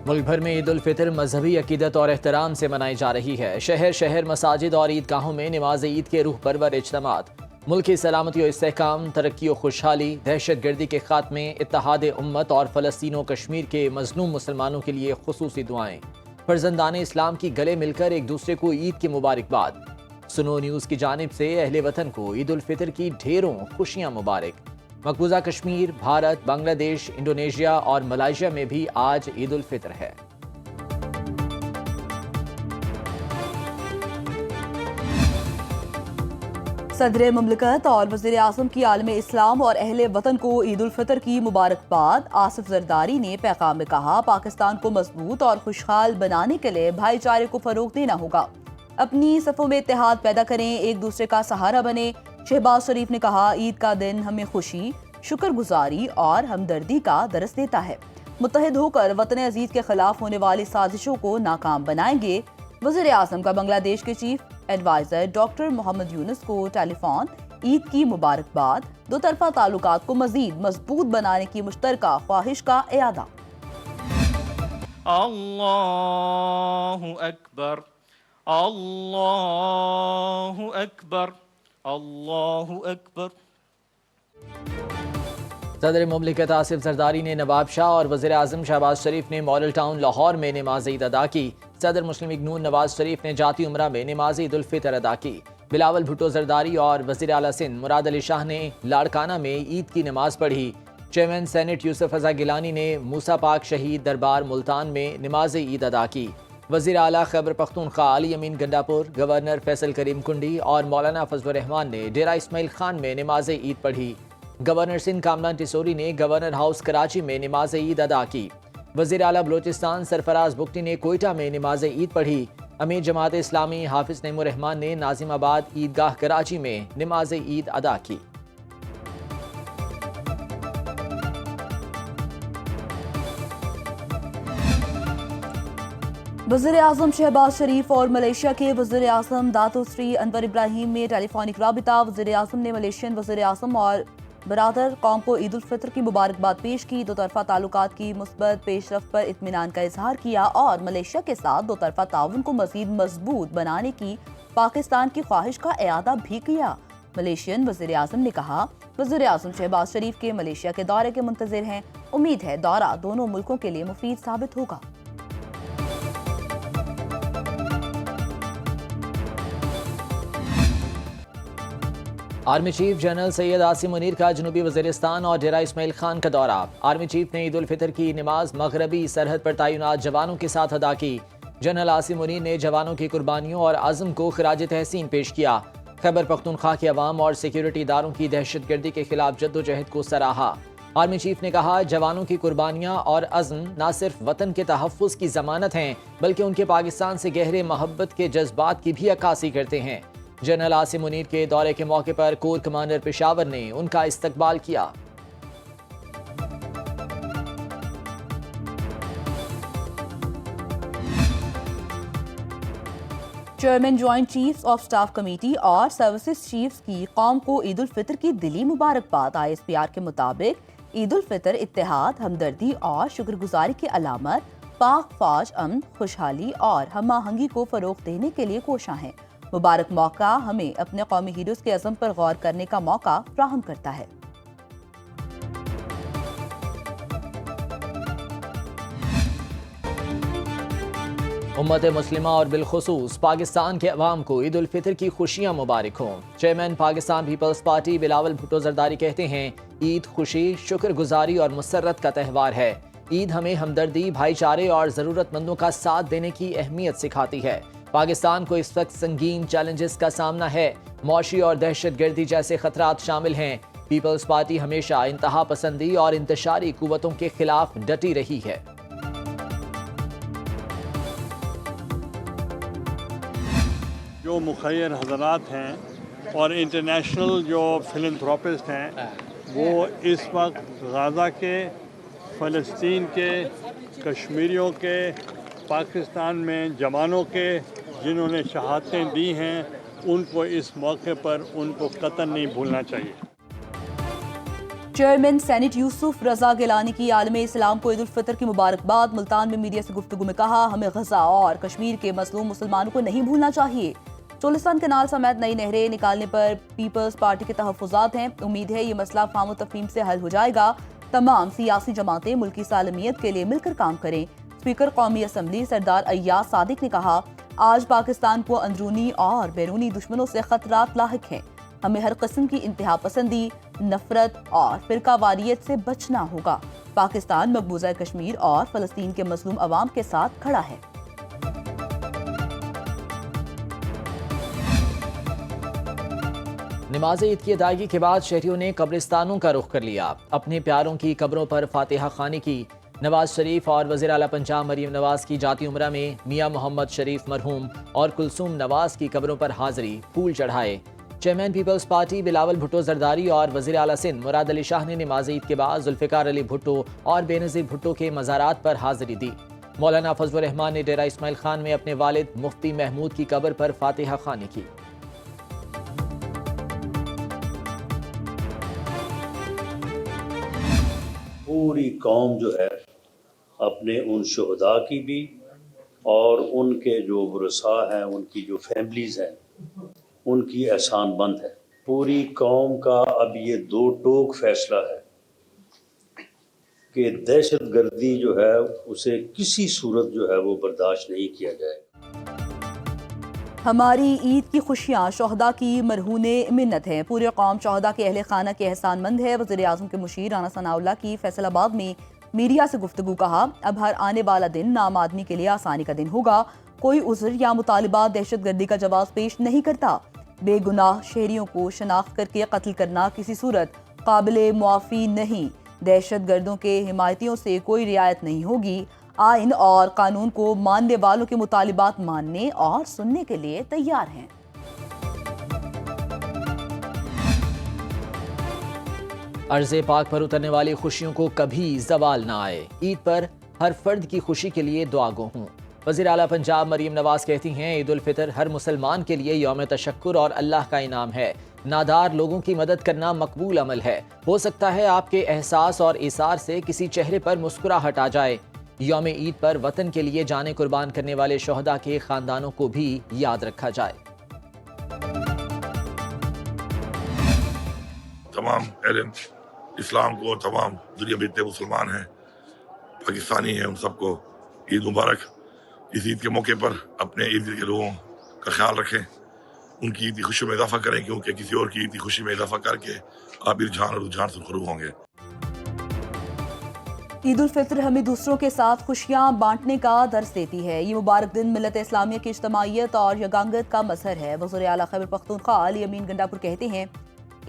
मुल्क भर में ईद उल फितर मजहबी अकीदत और एहतराम से मनाई जा रही है। शहर शहर मसाजिद और ईदगाहों में नमाज ईद के रूह परवर इज्तिमात, मुल्क की सलामती और इस्तेहकाम, तरक्की और खुशहाली, दहशत गर्दी के खात्मे, इत्तेहाद उम्मत और फ़लस्तीन व कश्मीर के मजलूम मुसलमानों के लिए खुसूसी दुआएं। फर्जंदान इस्लाम की गले मिलकर एक दूसरे को ईद की मुबारकबाद। सुनो न्यूज़ की जानिब से अहले वतन को ईद उल फितर की ढेरों खुशियाँ मुबारक। मकबूजा कश्मीर, भारत, बांग्लादेश, इंडोनेशिया और मलाइशिया में भी आज ईद उल फितर है। सदर मुमलिकत और वज़ीर आज़म की आलम इस्लाम और अहले वतन को ईद उल फितर की मुबारकबाद। आसिफ जरदारी ने पैगाम में कहा, पाकिस्तान को मजबूत और खुशहाल बनाने के लिए भाईचारे को फरोग देना होगा। अपनी सफ़ों में इत्तेहाद पैदा करें, एक दूसरे का सहारा बने। शहबाज शरीफ ने कहा, ईद का दिन हमें खुशी, शुक्रगुजारी और हमदर्दी का दरस देता है। मुत्तहिद होकर वतन अजीज के खिलाफ होने वाली साजिशों को नाकाम बनाएंगे। वज़ीर आज़म का बांग्लादेश के chief adviser doctor Mohammad Yunus को टेलीफोन, ईद की मुबारकबाद। दो तरफा ताल्लुकात को मजीद मजबूत बनाने की मुश्तरका ख्वाहिश का इरादा। अल्लाहु अकबर, अल्लाहु अकबर, अल्लाहु अकबर। सदर मुमलिकत आसिफ जरदारी ने नवाब शाह और वज़ीर आज़म शहबाज शरीफ ने मॉडल टाउन लाहौर में नमाज ईद अदा की। सदर मुस्लिम लीग नून नवाज शरीफ ने जाती उमरा में नमाज ईद उल फितर अदा की। बिलावल भुट्टो जरदारी और वज़ीर आला सिंध मुराद अली शाह ने लाड़काना में ईद की नमाज पढ़ी। चेयरमैन सेनेट यूसुफ रज़ा गिलानी ने मूसा पाक शहीद दरबार मुल्तान में नमाज ईद अदा की। वज़ीर आला खैबर पख्तूनख्वा अली अमीन गंडापुर, गवर्नर फैसल करीम कुंडी और मौलाना फजल रहमान ने डेरा इस्माइल खान में नमाज ईद पढ़ी। गवर्नर सिंध कामरान टिसोरी ने गवर्नर हाउस कराची में नमाज ईद अदा की। वज़ीर आला बलोचिस्तान सरफराज बुख्ती ने कोयटा में नमाज ईद पढ़ी। अमीर जमात इस्लामी हाफिज नईमुर रहमान ने नाजिमाबाद ईदगाह कराची में नमाज ईद अदा की। वज़ीर आज़म शहबाज शरीफ और मलेशिया के वज़ीर आज़म दातो श्री अनवर इब्राहिम में टेलीफोनिक राबिता। वज़ीर आज़म ने मलेशियन वज़ीर आज़म और बरादर कौम को ईद उल फितर की मुबारकबाद पेश की। दो तरफा ताल्लुकात की मुस्बत पेशरफ्त पर इत्मीनान का इजहार किया और मलेशिया के साथ दो तरफा ताउन को मजीद मजबूत बनाने की पाकिस्तान की ख्वाहिश का इरादा भी किया। मलेशियन वज़ीर आज़म ने कहा, वज़ीर आज़म शहबाज शरीफ के मलेशिया के दौरे के मुंतज़िर हैं। उम्मीद है दौरा दोनों मुल्कों के लिए मुफीद साबित होगा। Army chief general Syed Asim Munir का जनूबी वज़ीरिस्तान और डेरा इस्माइल खान का दौरा। आर्मी चीफ ने ईद उल फितर की नमाज मगरबी सरहद पर तैनात जवानों के साथ अदा की। जनरल आसिम मुनीर ने जवानों की कुर्बानियों और अज़्म को खिराज तहसीन पेश किया। खैबर पख्तूनख्वा के अवाम और सिक्योरिटी इदारों की दहशत गर्दी के खिलाफ जद्दोजहद को सराहा। आर्मी चीफ ने कहा, जवानों की कुर्बानियाँ और अज़्म न सिर्फ वतन के तहफ़्फ़ुज़ की ज़मानत हैं, बल्कि उनके पाकिस्तान से गहरे मोहब्बत के जज्बात की भी अक्कासी करते हैं। जनरल आसिम मुनीर के दौरे के मौके पर कोर कमांडर पेशावर ने उनका इस्तकबाल किया। Chairman joint chiefs of staff committee और सर्विसेज चीफ्स की कौम को ईद उल फितर की दिली मुबारकबाद। ISPR के मुताबिक ईद उल फितर इत्तेहाद, हमदर्दी और शुक्रगुजारी की अलामत, पाक फौज अमन, खुशहाली और हम आहंगी को फरोग देने के लिए कोशां है। मुबारक मौका हमें अपने कौमी हीरोज़ के अज़म पर गौर करने का मौका फ्राहम करता है। उम्मत मुस्लिमा और बिलखुसूस पाकिस्तान के अवाम को ईद उल फितर की खुशियाँ मुबारक हों। Chairman Pakistan Peoples Party Bilawal Bhutto Zardari कहते हैं, ईद खुशी, शुक्रगुजारी और मुसर्रत का त्यौहार है। ईद हमें हमदर्दी, भाईचारे और ज़रूरतमंदों का साथ देने की अहमियत सिखाती है। पाकिस्तान को इस वक्त संगीन चैलेंजेस का सामना है। मौशी और दहशत गर्दी जैसे खतरात शामिल हैं। पीपल्स पार्टी हमेशा इंतहा पसंदी और इंतशारी कुव्वतों के खिलाफ डटी रही है। जो मुखय्यर हज़रात हैं और इंटरनेशनल जो फिलंथ्रोपिस्ट हैं, वो इस वक्त गाज़ा के, फ़लस्तीन के, कश्मीरियों के, पाकिस्तान में जवानों के जिन्होंने शहादतें दी हैं, उनको इस मौके पर उनको कतई नहीं भूलना चाहिए। चेयरमैन सेनेट यूसुफ रजा गिलानी की आलम इस्लाम को ईद उल फितर की मुबारकबाद। मुल्तान में मीडिया से गुफ्तगू में कहा, हमें गजा और कश्मीर के मजलूम मुसलमानों को नहीं भूलना चाहिए। चोलिस्तान कैनाल समेत नई नहरें निकालने पर पीपल्स पार्टी के तहफ़्फ़ुज़ात हैं। उम्मीद है ये मसला फाम तफहीम से हल हो जाएगा। तमाम सियासी जमातें मुल्की सालमियत के लिए मिलकर काम करें। स्पीकर कौमी असम्बली सरदार अय्याज सादिक ने कहा, आज पाकिस्तान को अंदरूनी और बैरूनी दुश्मनों से खतरात लाहिक हैं। हमें हर किस्म की इंतहा पसंदी, नफरत और फिरकावारियत से बचना होगा। पाकिस्तान मकबूजा कश्मीर और फलस्तीन के मजलूम अवाम के साथ खड़ा है। नमाज ईद की अदायगी के बाद शहरियों ने कब्रिस्तानों का रुख कर लिया। अपने प्यारों की कब्रों पर फातिहा खानी की। नवाज शरीफ और वज़ीर आला पंजाब मरीम नवाज की जाती उम्रा में मियाँ मोहम्मद शरीफ मरहूम और कुलसूम नवाज की कब्रों पर हाजिरी, फूल चढ़ाए। Chairman Peoples Party Bilawal Bhutto Zardari और वज़ीर आला सिंध मुराद अली शाह ने नमाज ईद के बाद जुल्फ़िकार अली भुट्टो और बेनज़ीर भुट्टो के मज़ारात पर हाजिरी दी। मौलाना फजलुर रहमान ने डेरा इस्माइल खान में अपने वालिद मुफ्ती महमूद की कब्र पर फातिहा खानी की। पूरी कौम जो है अपने उन शहदा की भी और उनके जो वरसा हैं, उनकी जो फैमिलीज़ हैं, उनकी एहसान बंद है। पूरी कौम का अब ये दो टोक फैसला है कि दहशत गर्दी जो है उसे किसी सूरत जो है वो बर्दाश्त नहीं किया जाए। हमारी ईद की खुशियाँ शहदा की मरहूने मिन्नत हैं। पूरी कौम शहदा के अहले खाना के एहसानमंद है। वज़ीर आज़म के मुशीर राना सनाउल्लाह की फैसलाबाद में मीडिया से गुफ्तगू। कहा, अब हर आने वाला दिन नाम आदमी के लिए आसानी का दिन होगा। कोई उज़्र या मुतालिबा दहशत गर्दी का जवाब पेश नहीं करता। बेगुनाह शहरियों को शनाख्त करके कत्ल करना किसी सूरत काबिले मुआफ़ी नहीं। दहशत गर्दों के हिमायतियों से कोई रियायत नहीं होगी। आइन और कानून को मानने वालों के मुतालिबात मानने और सुनने के लिए तैयार हैं। अर्ज़े पाक पर उतरने वाली खुशियों को कभी ज़वाल ना आए। ईद पर हर फर्द की खुशी के लिए दुआगो हूँ। वज़ीर आला पंजाब मरीम नवाज कहती हैं, ईद उल फितर हर मुसलमान के लिए यौम तशक्कुर और अल्लाह का इनाम है। नादार लोगों की मदद करना मकबूल अमल है। हो सकता है आपके एहसास और इसार से किसी चेहरे पर मुस्कुराहट आ जाए। यौम ईद पर वतन के लिए जाने कुर्बान करने वाले शोहदा के खानदानों को भी याद रखा जाए। तमाम अहले इस्लाम को, तमाम दुनिया में जितने मुसलमान हैं, पाकिस्तानी हैं, उन सबको ईद मुबारक। इस ईद के मौके पर अपने ईद के लोगों का ख्याल रखें, उनकी ईद की खुशी में इजाफा करें, क्योंकि किसी और की ईद की खुशी में इजाफा करके आप रुझान से शुरू होंगे। ईद उल फितर हमें दूसरों के साथ खुशियाँ बांटने का दर्स देती है। ये मुबारक दिन मिल्लत इस्लामिया की इज्तमाइयत और यगांगत का मजहर है। वज़ीर आला खैबर पख्तूनख्वा अली अमीन गंडापुर कहते हैं,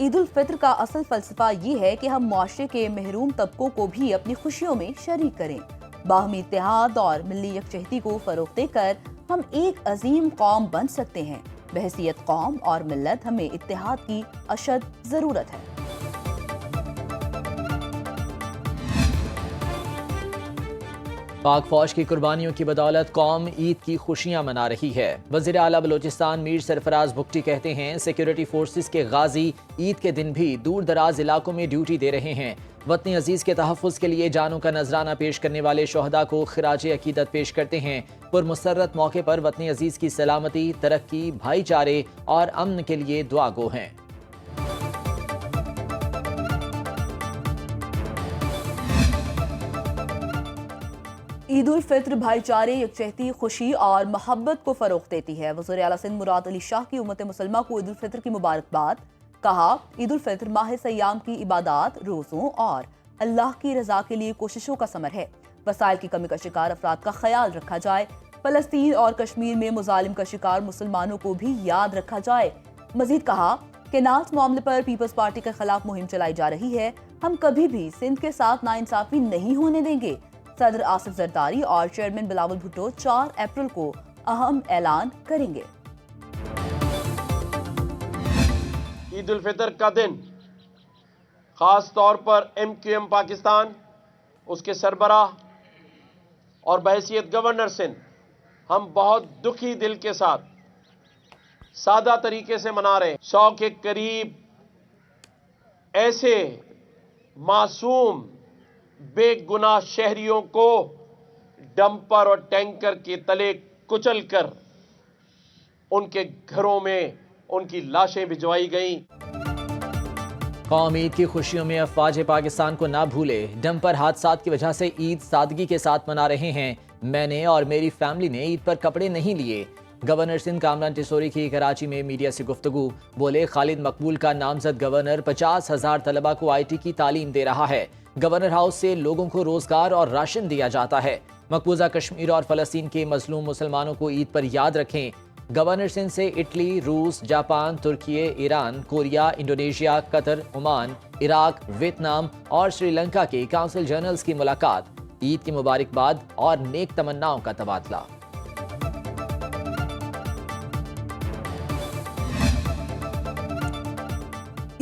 ईद उल फितर का असल फलसफा ये है कि हम मुआशरे के महरूम तबकों को भी अपनी खुशियों में शरीक करें। बाहमी इत्तेहाद और मिली यकजहती को फरोग देकर हम एक अजीम कौम बन सकते हैं। बहसियत कौम और मिल्लत हमें इत्तेहाद की अशद ज़रूरत है। पाक फौज की कुर्बानियों की बदौलत कौम ईद की खुशियां मना रही है। वज़ीर आला बलोचिस्तान मीर सरफराज भुगटी कहते हैं, सिक्योरिटी फोर्सेस के गाजी ईद के दिन भी दूर दराज इलाकों में ड्यूटी दे रहे हैं। वतन अजीज के तहफ़्फ़ुज़ के लिए जानों का नजराना पेश करने वाले शोहदा को खिराज अकीदत पेश करते हैं। पुरमसरत मौके पर वतन अजीज की सलामती, तरक्की, भाईचारे और अमन के लिए दुआगो हैं। ईद उल फितर भाईचारे, यकजहती, खुशी और मोहब्बत को फरोग देती है। वज़ीर आला सिंध मुराद अली शाह की उम्मत मुसलमा को ईद उल फितर की मुबारकबाद। कहा, ईद उल फितर माह सयाम की इबादत, रोज़ों और अल्लाह की रज़ा के लिए कोशिशों का समर है। वसाइल की कमी का शिकार अफराद का ख्याल रखा जाए। फ़लस्तीन और कश्मीर में मुजालिम का शिकार मुसलमानों को भी याद रखा जाए। मजीद कहा कि नाज मामले पर पीपल्स पार्टी के खिलाफ मुहिम चलाई जा रही है। हम कभी भी सिंध के साथ नाइंसाफी नहीं होने देंगे। सदर आसिफ जरदारी और चेयरमैन बिलावल भुट्टो 4 अप्रैल को अहम ऐलान करेंगे। ईद उल फितर का दिन खास तौर पर MQM पाकिस्तान, उसके सरबराह और बहैसियत गवर्नर सिंध हम बहुत दुखी दिल के साथ सादा तरीके से मना रहे हैं। 100 के करीब ऐसे मासूम बेगुनाह शहरियों को डंपर और टैंकर के तले कुचलकर उनके घरों में उनकी लाशें भिजवाई गईं। कौम ईद की खुशियों में अफवाज पाकिस्तान को ना भूले। डंपर हादसात की वजह से ईद सादगी के साथ मना रहे हैं। मैंने और मेरी फैमिली ने ईद पर कपड़े नहीं लिए। गवर्नर सिंध कामरान टिसोरी की कराची में मीडिया से गुफ्तगू। बोले, खालिद मकबूल का नामजद गवर्नर 50,000 तलबा को IT की तालीम दे रहा है। गवर्नर हाउस से लोगों को रोजगार और राशन दिया जाता है। मकबूजा कश्मीर और फलस्तीन के मजलूम मुसलमानों को ईद पर याद रखें। गवर्नर सिंध से इटली, रूस, Japan, Turkey, Iran, Korea, Indonesia, Qatar, Oman, Iraq, Vietnam और श्रीलंका के काउंसिल जनरल्स की मुलाकात। ईद की मुबारकबाद और नेक तमन्नाओं का तबादला।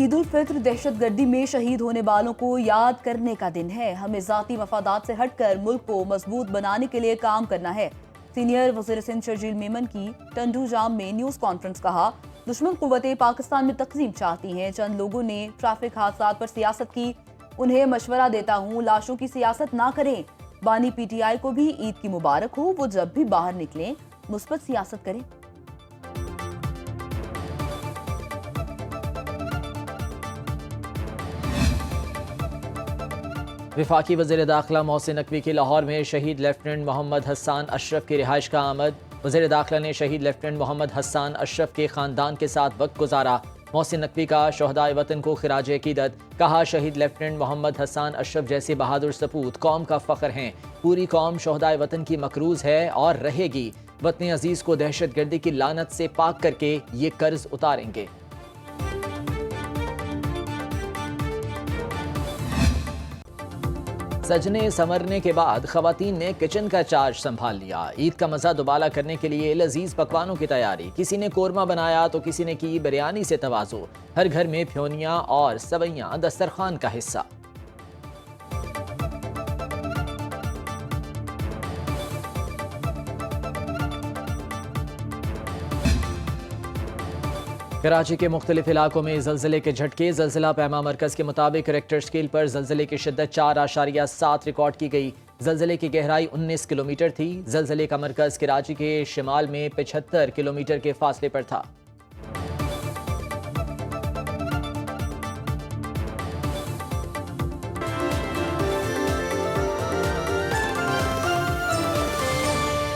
ईद उल फित्र दहशतगर्दी में शहीद होने वालों को याद करने का दिन है। हमें जाती मफादात से हटकर मुल्क को मजबूत बनाने के लिए काम करना है। सीनियर वज़ीर सिंध शर्जील मेमन की टंडू जाम में न्यूज़ कॉन्फ्रेंस। कहा, दुश्मन कुव्वतें पाकिस्तान में तक़सीम चाहती हैं। चंद लोगों ने ट्रैफिक हादसात पर सियासत की। उन्हें मशवरा देता हूँ, लाशों की सियासत ना करें। बानी PTI को भी ईद की मुबारक हो। वो जब भी बाहर निकलें मुस्बत सियासत करें। वफाकी वज़ीर दाखिला मोहसिन नकवी की लाहौर में शहीद लेफ्टिनेंट मोहम्मद हसन अशरफ की रिहाइश का आमद। वज़ीर दाखिला ने शहीद लेफ्टिनेंट मोहम्मद हसन अशरफ के ख़ानदान के साथ वक्त गुजारा। मोहसिन नकवी का शोहदाए वतन को खिराज अकीदत। कहा, शहीद लेफ्टिनेंट मोहम्मद हसन अशरफ जैसे बहादुर सपूत कौम का फ़ख्र हैं। पूरी कौम शोहदाए वतन की मकरूज़ है और रहेगी। वतन अजीज़ को दहशतगर्दी की लानत से पाक करके ये कर्ज उतारेंगे। सजने संवरने के बाद खवातीन ने किचन का चार्ज संभाल लिया। ईद का मज़ा दुबाला करने के लिए लजीज पकवानों की तैयारी। किसी ने कोरमा बनाया तो किसी ने की बिरयानी से तवाज़ु। हर घर में फ्योनियाँ और सवैयाँ दस्तरखान का हिस्सा। कराची के मुख्तलिफ इलाकों में ज़लज़ले के झटके। ज़लज़ला पैमा मरकज़ के मुताबिक रिक्टर स्केल पर ज़लज़ले की शिद्दत 4.7 रिकॉर्ड की गई। ज़लज़ले की गहराई 19 किलोमीटर थी। ज़लज़ले का मरकज़ कराची के शिमाल में 75 किलोमीटर के फासले पर था।